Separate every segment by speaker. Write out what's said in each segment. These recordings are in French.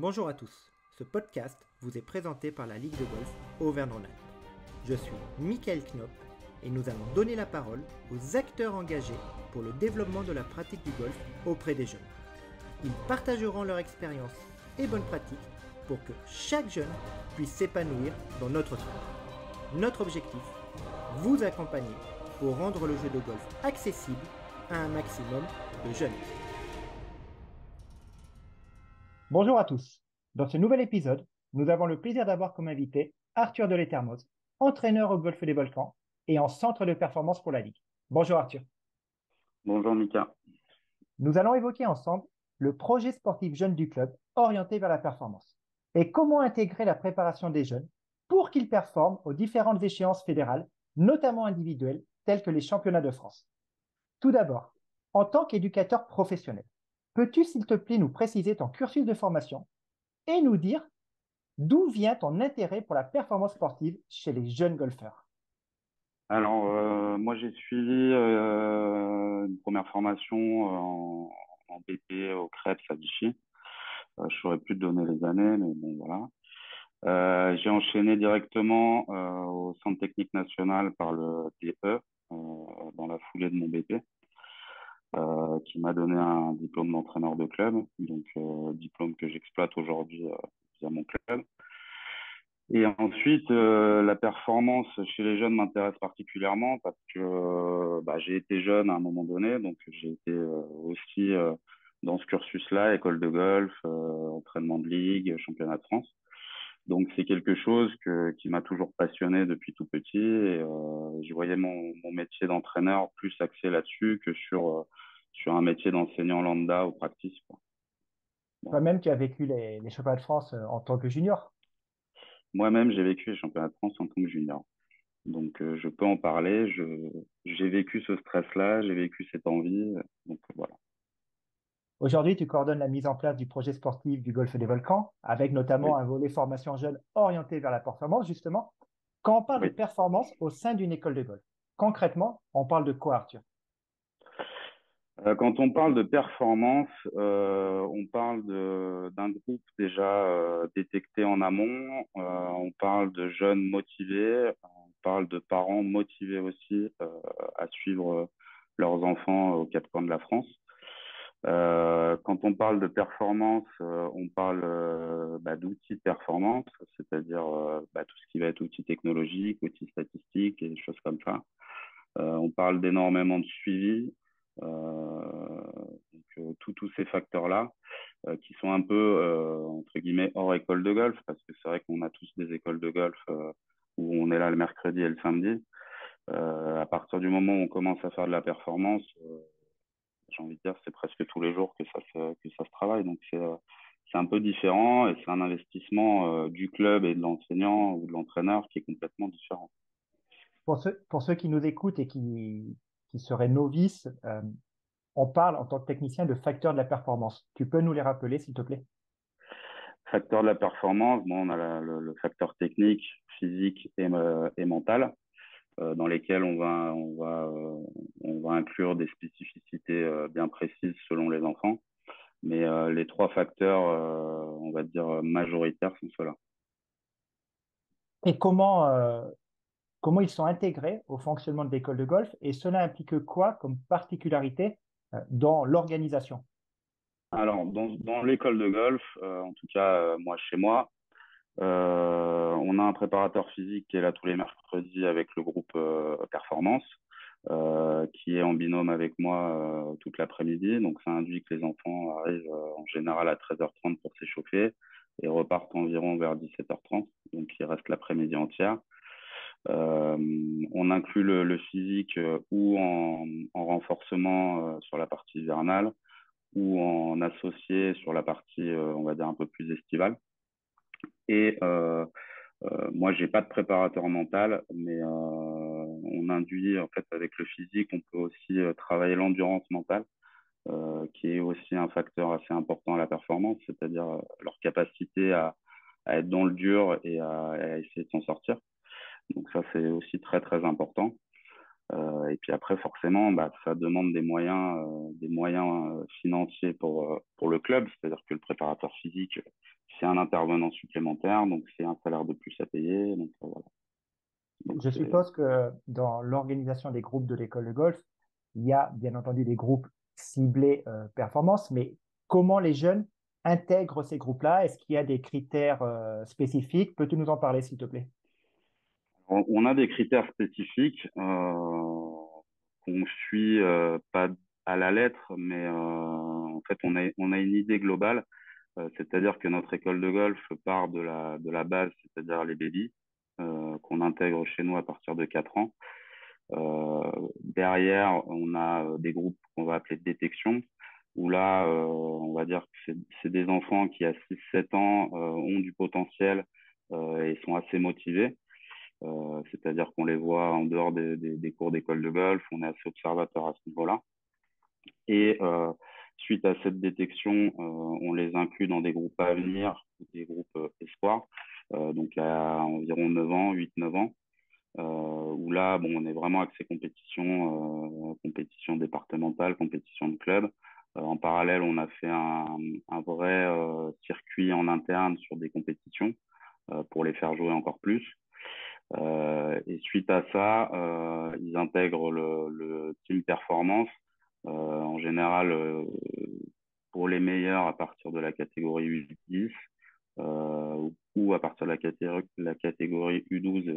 Speaker 1: Bonjour à tous, ce podcast vous est présenté par la Ligue de golf Auvergne-Rhône-Alpes. Je suis Michael Knopp et nous allons donner la parole aux acteurs engagés pour le développement de la pratique du golf auprès des jeunes. Ils partageront leur expérience et bonnes pratiques pour que chaque jeune puisse s'épanouir dans notre sport. Notre objectif, vous accompagner pour rendre le jeu de golf accessible à un maximum de jeunes. Bonjour à tous. Dans ce nouvel épisode, nous avons le plaisir d'avoir comme invité Arthur Deletermoz, entraîneur au Golfe des Volcans et en centre de performance pour la Ligue. Bonjour Arthur.
Speaker 2: Bonjour Mika.
Speaker 1: Nous allons évoquer ensemble le projet sportif jeune du club orienté vers la performance et comment intégrer la préparation des jeunes pour qu'ils performent aux différentes échéances fédérales, notamment individuelles, telles que les championnats de France. Tout d'abord, en tant qu'éducateur professionnel, peux-tu s'il te plaît nous préciser ton cursus de formation et nous dire d'où vient ton intérêt pour la performance sportive chez les jeunes golfeurs?
Speaker 2: Alors, moi, j'ai suivi une première formation en BP au CREPS à Vichy. Je ne saurais plus te donner les années, mais bon, voilà. J'ai enchaîné directement au Centre technique national par le DE dans la foulée de mon BP, qui m'a donné un diplôme d'entraîneur de club, donc diplôme que j'exploite aujourd'hui via mon club. Et ensuite, la performance chez les jeunes m'intéresse particulièrement parce que j'ai été jeune à un moment donné, donc j'ai été aussi dans ce cursus-là, école de golf, entraînement de ligue, championnat de France. Donc c'est quelque chose qui m'a toujours passionné depuis tout petit et je voyais mon métier d'entraîneur plus axé là-dessus que sur un métier d'enseignant lambda ou practice, quoi. Voilà.
Speaker 1: Toi-même, tu as vécu les championnats de France en tant que junior.
Speaker 2: Moi-même, j'ai vécu les championnats de France en tant que junior. Donc, je peux en parler. J'ai vécu ce stress-là, j'ai vécu cette envie. Donc, voilà.
Speaker 1: Aujourd'hui, tu coordonnes la mise en place du projet sportif du Golfe des Volcans, avec notamment
Speaker 2: Oui,
Speaker 1: un volet formation jeune orienté vers la performance, justement. Quand on parle de
Speaker 2: oui.
Speaker 1: performance au sein d'une école de golf, concrètement, on parle de quoi, Arthur?
Speaker 2: Quand on parle de performance, on parle d'un groupe déjà détecté en amont. On parle de jeunes motivés. On parle de parents motivés aussi à suivre leurs enfants aux quatre coins de la France. Quand on parle de performance, on parle d'outils de performance, c'est-à-dire tout ce qui va être outils technologiques, outils statistiques et des choses comme ça. On parle d'énormément de suivi, tous ces facteurs-là qui sont un peu entre guillemets hors école de golf, parce que c'est vrai qu'on a tous des écoles de golf où on est là le mercredi et le samedi. À partir du moment où on commence à faire de la performance, j'ai envie de dire, c'est presque tous les jours que ça se travaille. Donc, c'est un peu différent et c'est un investissement du club et de l'enseignant ou de l'entraîneur qui est complètement différent.
Speaker 1: Pour ceux qui nous écoutent et qui seraient novices, on parle en tant que technicien de facteurs de la performance. Tu peux nous les rappeler, s'il te plaît?
Speaker 2: Facteur de la performance, bon, on a le facteur technique, physique et mental, dans lesquels on va inclure des spécificités bien précises selon les enfants. Mais les trois facteurs, on va dire majoritaires, sont ceux-là.
Speaker 1: Et comment ils sont intégrés au fonctionnement de l'école de golf et cela implique quoi comme particularité dans l'organisation?
Speaker 2: Alors, dans l'école de golf, en tout cas, moi, chez moi, on a un préparateur physique qui est là tous les mercredis avec le groupe Performance, qui est en binôme avec moi toute l'après-midi. Donc, ça induit que les enfants arrivent en général à 13h30 pour s'échauffer et repartent environ vers 17h30. Donc, ils restent l'après-midi entière. Euh, on inclut le physique ou en renforcement sur la partie hivernale ou en associé sur la partie, on va dire, un peu plus estivale. Et moi, j'ai pas de préparateur mental, mais on induit en fait avec le physique, on peut aussi travailler l'endurance mentale, qui est aussi un facteur assez important à la performance, c'est-à-dire leur capacité à être dans le dur et à essayer de s'en sortir. Donc ça, c'est aussi très très important. Et puis après, forcément, ça demande des moyens financiers pour le club, c'est-à-dire que le préparateur physique, c'est un intervenant supplémentaire, donc c'est un salaire de plus à payer. Donc, voilà. Donc,
Speaker 1: Je suppose que dans l'organisation des groupes de l'école de golf, il y a bien entendu des groupes ciblés performance, mais comment les jeunes intègrent ces groupes-là? Est-ce qu'il y a des critères spécifiques? Peux-tu nous en parler, s'il te plaît?
Speaker 2: on a des critères spécifiques qu'on suit pas à la lettre, mais en fait, on a une idée globale. C'est-à-dire que notre école de golf part de la base, c'est-à-dire les bébés, qu'on intègre chez nous à partir de 4 ans. Derrière, on a des groupes qu'on va appeler de détection, où là, on va dire que c'est des enfants qui, à 6 7 ans, ont du potentiel et sont assez motivés. C'est-à-dire qu'on les voit en dehors des cours d'école de golf, on est assez observateur à ce niveau-là. Et suite à cette détection, on les inclut dans des groupes à venir, des groupes espoirs, donc à environ 9 ans, 8 9 ans, où là, bon, on est vraiment axé compétition, compétition départementale, compétition de club. En parallèle, on a fait un vrai circuit en interne sur des compétitions pour les faire jouer encore plus. Et suite à ça, ils intègrent le team performance, en général pour les meilleurs à partir de la catégorie U10 ou à partir de la catégorie U12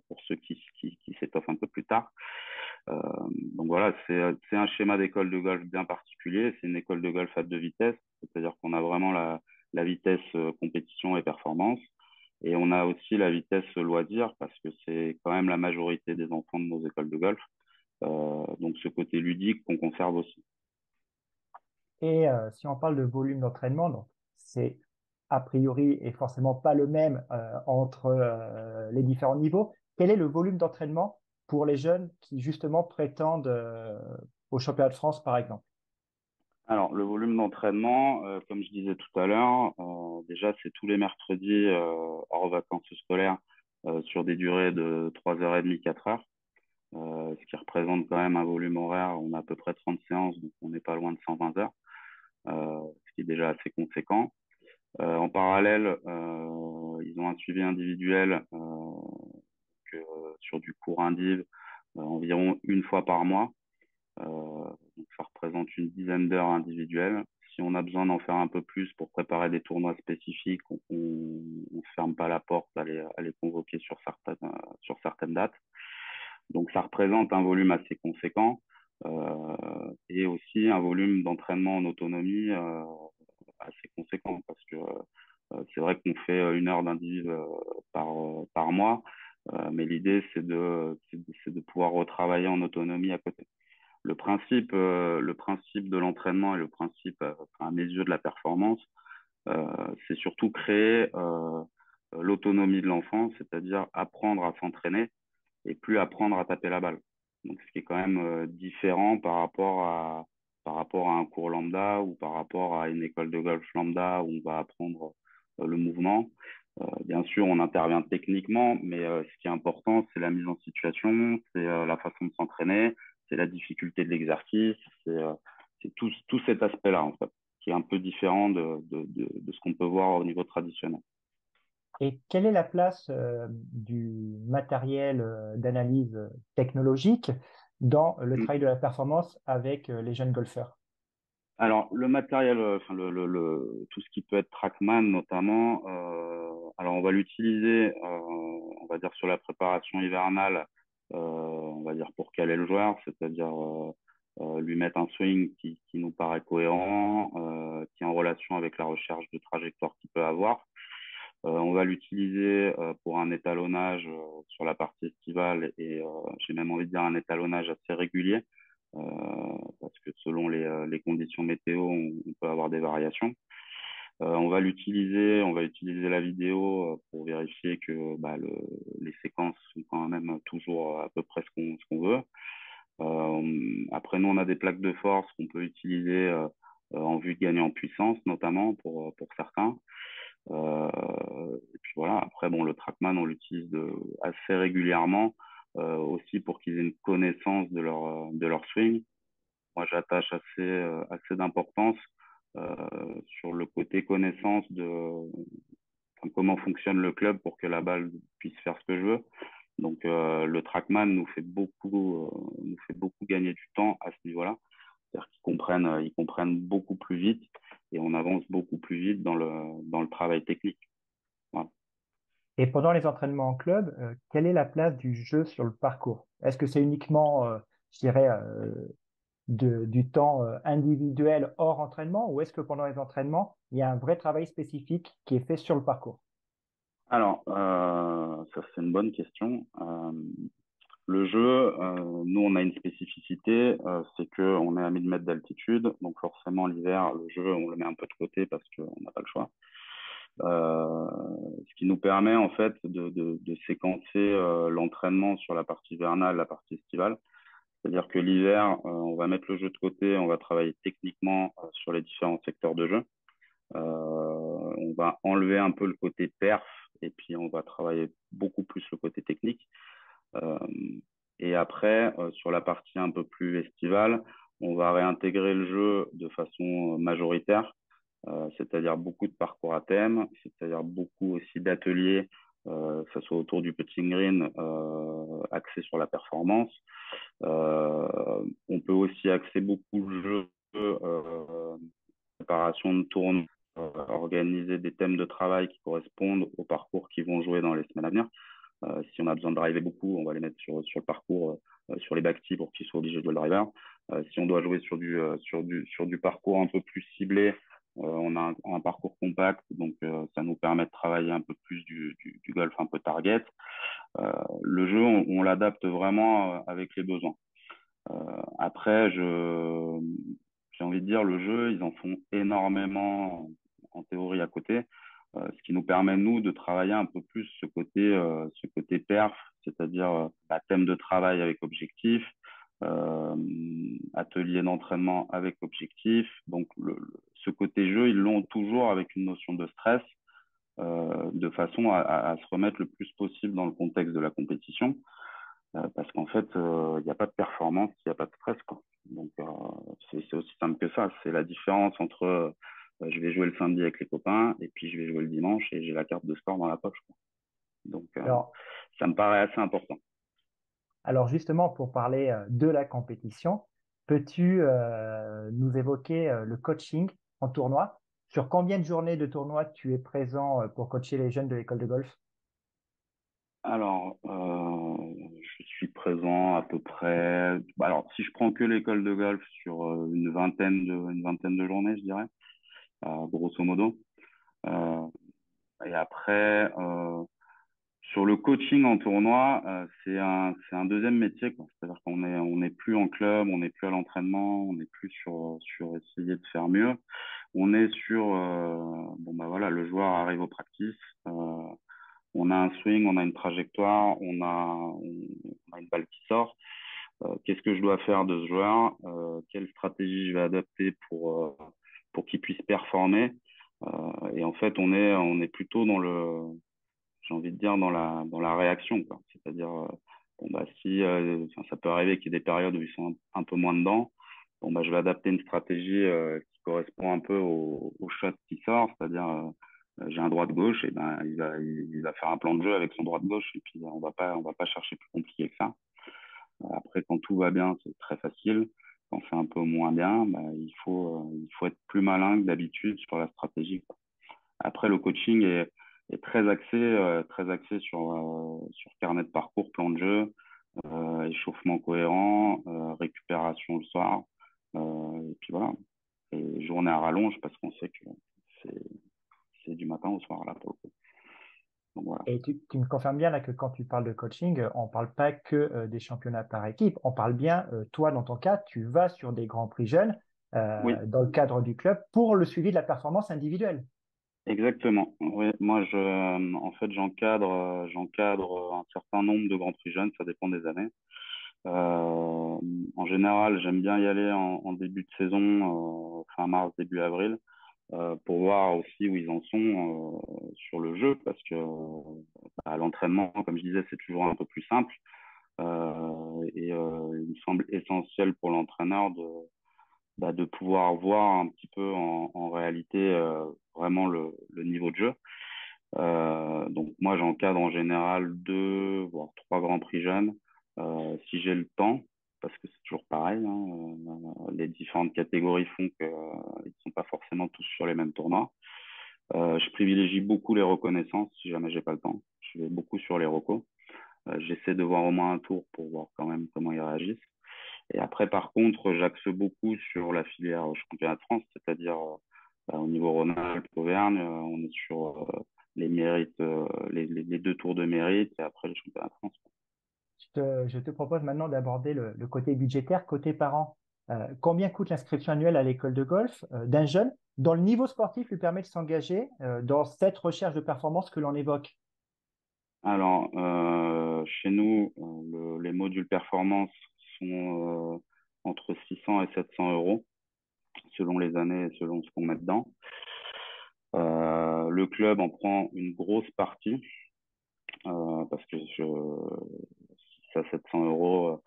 Speaker 2: pour ceux qui s'étoffent un peu plus tard. Donc voilà, c'est un schéma d'école de golf bien particulier. C'est une école de golf à 2 vitesses, c'est-à-dire qu'on a vraiment la vitesse compétition et performance. Et on a aussi la vitesse loisir parce que c'est quand même la majorité des enfants de nos écoles de golf. Donc ce côté ludique qu'on conserve aussi.
Speaker 1: Et si on parle de volume d'entraînement, donc c'est a priori et forcément pas le même entre les différents niveaux. Quel est le volume d'entraînement pour les jeunes qui justement prétendent au championnat de France, par exemple?
Speaker 2: Alors le volume d'entraînement, comme je disais tout à l'heure, déjà c'est tous les mercredis hors vacances scolaires sur des durées de 3h30, 4 heures. Ce qui représente quand même un volume horaire. On a à peu près 30 séances, donc on n'est pas loin de 120 heures, ce qui est déjà assez conséquent. En parallèle, ils ont un suivi individuel sur du cours indiv environ une fois par mois. Donc ça représente une dizaine d'heures individuelles. Si on a besoin d'en faire un peu plus pour préparer des tournois spécifiques, on ne ferme pas la porte à les convoquer sur certaines dates. Donc ça représente un volume assez conséquent et aussi un volume d'entraînement en autonomie assez conséquent parce que c'est vrai qu'on fait 1 heure d'indiv par mois, mais l'idée c'est de pouvoir retravailler en autonomie à côté. Le principe de l'entraînement et le principe, à mes yeux, de la performance, c'est surtout créer l'autonomie de l'enfant, c'est-à-dire apprendre à s'entraîner et plus apprendre à taper la balle. Donc, ce qui est quand même différent par rapport à un cours lambda ou par rapport à une école de golf lambda où on va apprendre le mouvement. Bien sûr, on intervient techniquement, mais ce qui est important, c'est la mise en situation, c'est la façon de s'entraîner, c'est la difficulté de l'exercice, c'est tout cet aspect-là, en fait, qui est un peu différent de ce qu'on peut voir au niveau traditionnel.
Speaker 1: Et quelle est la place du matériel d'analyse technologique dans le travail de la performance avec les jeunes golfeurs?
Speaker 2: Alors, le matériel, enfin, tout ce qui peut être Trackman notamment, alors on va l'utiliser, on va dire, sur la préparation hivernale, on va dire, pour caler le joueur, c'est-à-dire lui mettre un swing qui nous paraît cohérent, qui est en relation avec la recherche de trajectoire qu'il peut avoir. On va l'utiliser pour un étalonnage sur la partie estivale et j'ai même envie de dire un étalonnage assez régulier parce que selon les conditions météo, on peut avoir des variations. On va utiliser la vidéo pour vérifier que les séquences sont quand même toujours à peu près ce qu'on veut. Après, nous, on a des plaques de force qu'on peut utiliser en vue de gagner en puissance, notamment pour certains. Et puis voilà, après, bon, le Trackman, on l'utilise assez régulièrement aussi pour qu'ils aient une connaissance de leur swing. Moi, j'attache assez d'importance sur le côté connaissance enfin, comment fonctionne le club pour que la balle puisse faire ce que je veux. Donc, le TrackMan nous fait beaucoup gagner du temps à ce niveau-là. C'est-à-dire ils comprennent beaucoup plus vite et on avance beaucoup plus vite dans le travail technique. Voilà.
Speaker 1: Et pendant les entraînements en club, quelle est la place du jeu sur le parcours? Est-ce que c'est uniquement, je dirais, du temps individuel hors entraînement ou est-ce que pendant les entraînements, il y a un vrai travail spécifique qui est fait sur le parcours?
Speaker 2: Alors, ça c'est une bonne question. Le jeu, nous on a une spécificité, c'est qu'on est à 1000 mètres d'altitude, donc forcément l'hiver, le jeu on le met un peu de côté parce qu'on n'a pas le choix. Euh, Ce qui nous permet en fait de séquencer l'entraînement sur la partie hivernale, la partie estivale. C'est-à-dire que l'hiver, on va mettre le jeu de côté, on va travailler techniquement sur les différents secteurs de jeu. On va enlever un peu le côté perf et puis on va travailler beaucoup plus le côté technique. Euh, et après, sur la partie un peu plus estivale, on va réintégrer le jeu de façon majoritaire, c'est-à-dire beaucoup de parcours à thème, c'est-à-dire beaucoup aussi d'ateliers, que ce soit autour du putting green, axé sur la performance. On peut aussi axer beaucoup le jeu, préparation de tournois, organiser des thèmes de travail qui correspondent aux parcours qui vont jouer dans les semaines à venir. Si on a besoin de driver beaucoup, on va les mettre sur le parcours, sur les backtee pour qu'ils soient obligés de jouer le driver. Si on doit jouer sur du parcours un peu plus ciblé, on a un parcours compact, donc ça nous permet de travailler un peu plus du golf un peu target. Le jeu, on l'adapte vraiment avec les besoins. Après, j'ai envie de dire, le jeu, ils en font énormément en théorie à côté, ce qui nous permet, nous, de travailler un peu plus ce côté perf, c'est-à-dire thème de travail avec objectif, euh, atelier d'entraînement avec objectif. Donc, ce côté jeu, ils l'ont toujours avec une notion de stress, de façon à se remettre le plus possible dans le contexte de la compétition. Parce qu'en fait, il n'y a pas de performance, il n'y a pas de stress, quoi. Donc, c'est aussi simple que ça. C'est la différence entre je vais jouer le samedi avec les copains et puis je vais jouer le dimanche et j'ai la carte de sport dans la poche, quoi. Donc,
Speaker 1: Alors,
Speaker 2: ça me paraît assez important.
Speaker 1: alors justement, pour parler de la compétition, peux-tu nous évoquer le coaching en tournoi? Sur combien de journées de tournoi tu es présent pour coacher les jeunes de l'école de golf?
Speaker 2: Alors, je suis présent à peu près. Alors, si je prends que l'école de golf sur une vingtaine de journées, je dirais, grosso modo. Euh, et après, sur le coaching en tournoi, c'est un deuxième métier, quoi. C'est-à-dire on n'est plus en club, on n'est plus à l'entraînement, on n'est plus sur essayer de faire mieux. On est sur, bon bah voilà, le joueur arrive au practice, on a un swing, on a une trajectoire, on a une balle qui sort. Qu'est-ce que je dois faire de ce joueur? Quelle stratégie je vais adapter pour qu'il puisse performer? Et en fait, on est plutôt j'ai envie de dire, dans la réaction, quoi. C'est-à-dire, bon, bah, si, enfin, ça peut arriver qu'il y ait des périodes où ils sont un peu moins dedans, bon, bah, je vais adapter une stratégie qui correspond un peu au shot qui sort, c'est-à-dire, j'ai un droit de gauche, et ben, il va faire un plan de jeu avec son droit de gauche, et puis on va pas chercher plus compliqué que ça. Après, quand tout va bien, c'est très facile. Quand c'est un peu moins bien, bah, il faut être plus malin que d'habitude sur la stratégie, quoi. Après, le coaching est très axé sur carnet de parcours, plan de jeu, échauffement cohérent, récupération le soir. Et puis voilà. Et journée à rallonge parce qu'on sait que c'est, c'est du matin au soir là pour le coup. Donc voilà.
Speaker 1: Et tu me confirmes bien là que quand tu parles de coaching, on ne parle pas que des championnats par équipe, on parle bien, toi dans ton cas, tu vas sur des grands prix jeunes
Speaker 2: Oui,
Speaker 1: dans le cadre du club pour le suivi de la performance individuelle.
Speaker 2: exactement. Oui, moi, en fait, j'encadre un certain nombre de grands prix jeunes, ça dépend des années. En général, j'aime bien y aller en début de saison, fin mars, début avril, pour voir aussi où ils en sont sur le jeu, parce que bah, l'entraînement, comme je disais, c'est toujours un peu plus simple. Il me semble essentiel pour l'entraîneur de pouvoir voir un petit peu en réalité vraiment le niveau de jeu. Donc moi, j'encadre en général 2, voire 3 grands prix jeunes, si j'ai le temps, parce que c'est toujours pareil, hein, les différentes catégories font qu'ils ne sont pas forcément tous sur les mêmes tournois. Je privilégie beaucoup les reconnaissances si jamais j'ai pas le temps. Je vais beaucoup sur les recos. J'essaie de voir au moins un tour pour voir quand même comment ils réagissent. Et après, par contre, j'axe beaucoup sur la filière championnat de France, c'est-à-dire au niveau Rhône-Alpes, Auvergne, on est sur les mérites, les 2 tours de mérite et après le championnat de France.
Speaker 1: Je te propose maintenant d'aborder le côté budgétaire, côté parent. Combien coûte l'inscription annuelle à l'école de golf d'un jeune dont le niveau sportif lui permet de s'engager dans cette recherche de performance que l'on évoque?
Speaker 2: Alors, chez nous, les modules performance sont entre 600 et 700 euros selon les années et selon ce qu'on met dedans. Le club en prend une grosse partie parce que 700 euros,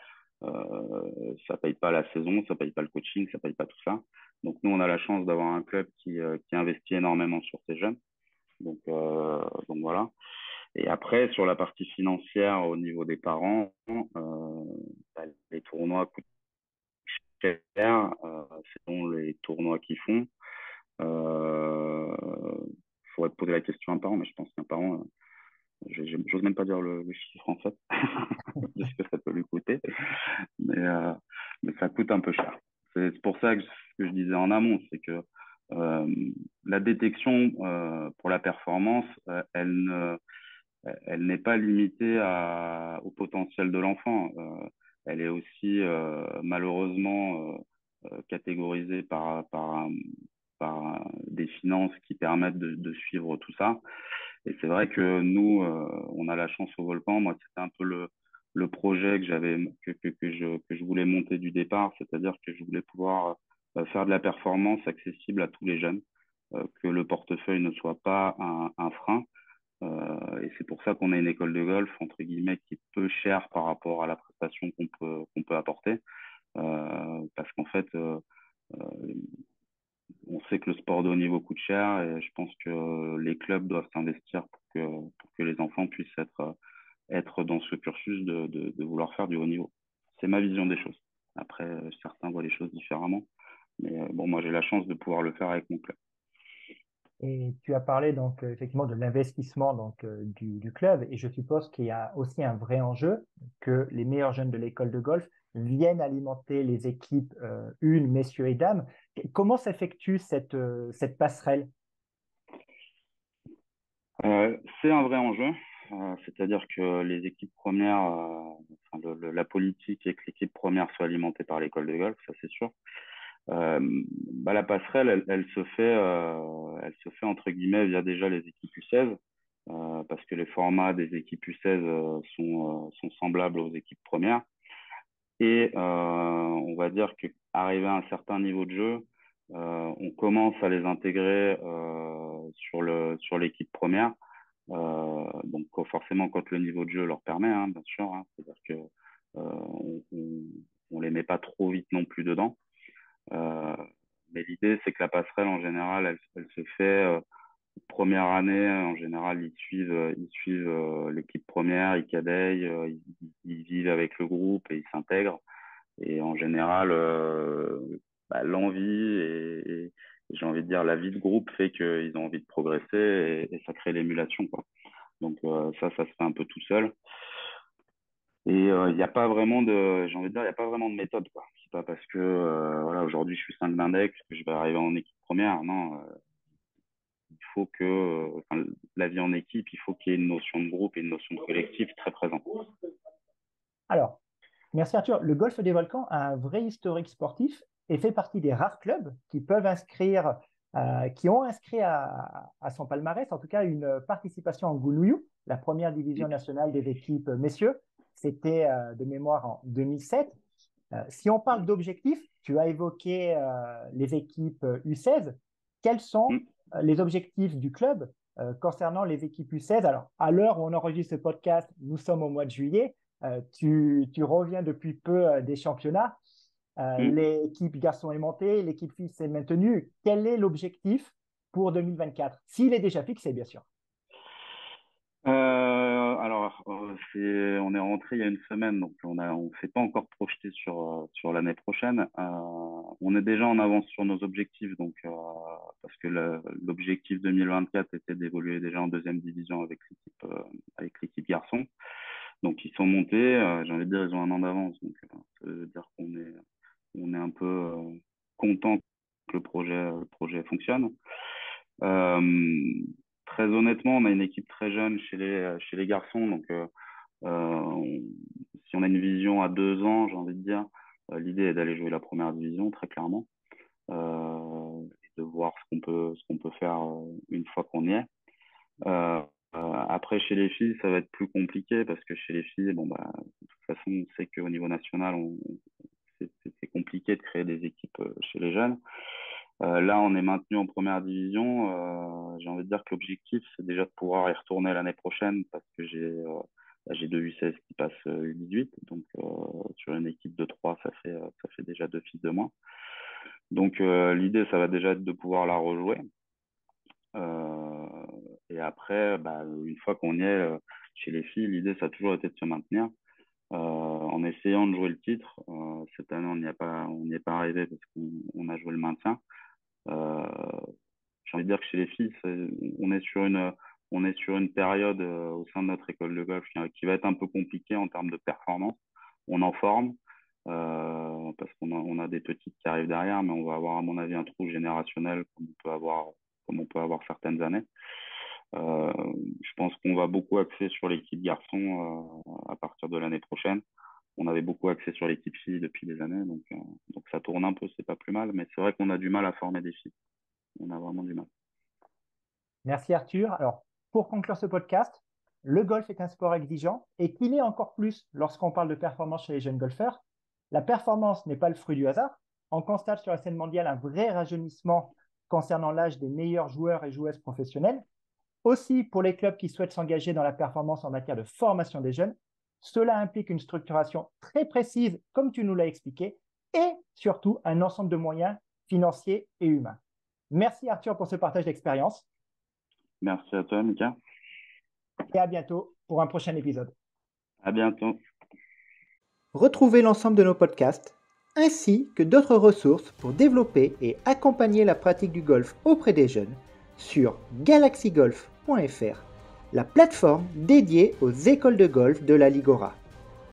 Speaker 2: ça paye pas la saison, ça paye pas le coaching, ça paye pas tout ça. Donc nous, on a la chance d'avoir un club qui investit énormément sur ses jeunes. Donc voilà. Et après, sur la partie financière au niveau des parents, les tournois coûtent cher selon les tournois qu'ils font. Il faudrait poser la question à un parent, mais je pense qu'un parent, j'ose même pas dire le chiffre en fait, de ce que ça peut lui coûter, mais, euh, mais ça coûte un peu cher. C'est pour ça que ce que je disais en amont, c'est que euh, la détection pour la performance, elle n'est pas limitée au potentiel de l'enfant. Elle est aussi malheureusement catégorisée par des finances qui permettent de suivre tout ça. Et c'est vrai que nous, on a la chance au Volcan. Moi, c'était un peu le projet que je voulais monter du départ, c'est-à-dire que je voulais pouvoir faire de la performance accessible à tous les jeunes, que le portefeuille ne soit pas un frein. Et c'est pour ça qu'on a une école de golf, entre guillemets, qui est peu chère par rapport à la prestation qu'on peut apporter. Parce qu'en fait, on sait que le sport de haut niveau coûte cher et je pense que les clubs doivent s'investir pour que les enfants puissent être dans ce cursus de vouloir faire du haut niveau. C'est ma vision des choses. Après, certains voient les choses différemment. Mais bon, moi, j'ai la chance de pouvoir le faire avec mon club.
Speaker 1: Et tu as parlé donc effectivement de l'investissement donc du club et je suppose qu'il y a aussi un vrai enjeu que les meilleurs jeunes de l'école de golf viennent alimenter les équipes une, messieurs et dames. Comment s'effectue cette passerelle?
Speaker 2: C'est un vrai enjeu, c'est-à-dire que les équipes premières, enfin, la politique est que l'équipe première soit alimentée par l'école de golf, ça c'est sûr. Euh, la passerelle, elle se fait entre guillemets via déjà les équipes U16, parce que les formats des équipes U16 sont semblables aux équipes premières. Et on va dire qu'arrivé à un certain niveau de jeu, on commence à les intégrer sur l'équipe première. Donc forcément quand le niveau de jeu leur permet, hein, bien sûr, hein, c'est-à-dire que on les met pas trop vite non plus dedans. Euh, mais l'idée, c'est que la passerelle, en général, elle se fait première année. En général, ils suivent l'équipe première, ils cadèillent, ils vivent avec le groupe et ils s'intègrent. Et en général, l'envie et j'ai envie de dire la vie de groupe fait qu'ils ont envie de progresser et ça crée l'émulation, quoi. Donc ça se fait un peu tout seul. Et il n'y a pas vraiment j'ai envie de dire, il n'y a pas vraiment de méthode, quoi. C'est pas parce que voilà, aujourd'hui je suis 5 d'index que je vais arriver en équipe première. Non, il faut que enfin, la vie en équipe, il faut qu'il y ait une notion de groupe et une notion de collectif très présente.
Speaker 1: Alors, merci Arthur. Le Golfe des Volcans a un vrai historique sportif et fait partie des rares clubs qui peuvent inscrire, qui ont inscrit à son palmarès, en tout cas, une participation en Goulouiou, la première division nationale des équipes messieurs. C'était de mémoire en 2007. Si on parle d'objectifs, tu as évoqué les équipes U16. Quels sont
Speaker 2: Mm.
Speaker 1: les objectifs du club concernant les équipes U16? Alors, à l'heure où on enregistre ce podcast, nous sommes au mois de juillet. Tu reviens depuis peu des championnats.
Speaker 2: Mm.
Speaker 1: L'équipe garçon est montée, l'équipe fille s'est maintenue. Quel est l'objectif pour 2024? S'il est déjà fixé, bien sûr.
Speaker 2: On est rentré il y a une semaine, donc on s'est pas encore projeté sur l'année prochaine. On est déjà en avance sur nos objectifs, donc parce que l'objectif 2024 était d'évoluer déjà en deuxième division avec l'équipe garçon. Donc ils sont montés, j'ai envie de dire ils ont un an d'avance, donc ça veut dire qu'on est un peu content que le projet fonctionne. Euh, Très honnêtement, on a une équipe très jeune chez les garçons. Donc, si on a une vision à 2 ans, j'ai envie de dire, l'idée est d'aller jouer la première division, très clairement, et de voir ce qu'on peut faire une fois qu'on y est. Après, chez les filles, ça va être plus compliqué parce que chez les filles, bon, bah, de toute façon, on sait qu'au niveau national, c'est compliqué de créer des équipes chez les jeunes. Là, on est maintenu en première division. J'ai envie de dire que l'objectif, c'est déjà de pouvoir y retourner l'année prochaine parce que j'ai deux U16 qui passent U18. Donc, sur une équipe de 3, ça fait déjà 2 filles de moins. Donc, l'idée, ça va déjà être de pouvoir la rejouer. Et après, bah, une fois qu'on y est chez les filles, l'idée, ça a toujours été de se maintenir en essayant de jouer le titre. Cette année, on n'y est pas arrivé parce qu'on a joué le maintien. Euh, j'ai envie de dire que chez les filles, on est sur une période au sein de notre école de golf qui va être un peu compliquée en termes de performance. On en forme parce on a des petites qui arrivent derrière, mais on va avoir, à mon avis, un trou générationnel comme on peut avoir certaines années. Euh, je pense qu'on va beaucoup axer sur l'équipe garçon à partir de l'année prochaine. On avait beaucoup axé sur l'équipe filles depuis des années, donc ça tourne un peu, c'est pas plus mal, mais c'est vrai qu'on a du mal à former des filles. On a vraiment du mal.
Speaker 1: Merci Arthur. Alors, pour conclure ce podcast, le golf est un sport exigeant et qu'il est encore plus lorsqu'on parle de performance chez les jeunes golfeurs. La performance n'est pas le fruit du hasard. On constate sur la scène mondiale un vrai rajeunissement concernant l'âge des meilleurs joueurs et joueuses professionnels. Aussi, pour les clubs qui souhaitent s'engager dans la performance en matière de formation des jeunes, cela implique une structuration très précise, comme tu nous l'as expliqué, et surtout un ensemble de moyens financiers et humains. Merci Arthur pour ce partage d'expérience.
Speaker 2: Merci à toi, Mika.
Speaker 1: Et à bientôt pour un prochain épisode.
Speaker 2: À bientôt.
Speaker 1: Retrouvez l'ensemble de nos podcasts ainsi que d'autres ressources pour développer et accompagner la pratique du golf auprès des jeunes sur galaxygolf.fr, la plateforme dédiée aux écoles de golf de la Ligora.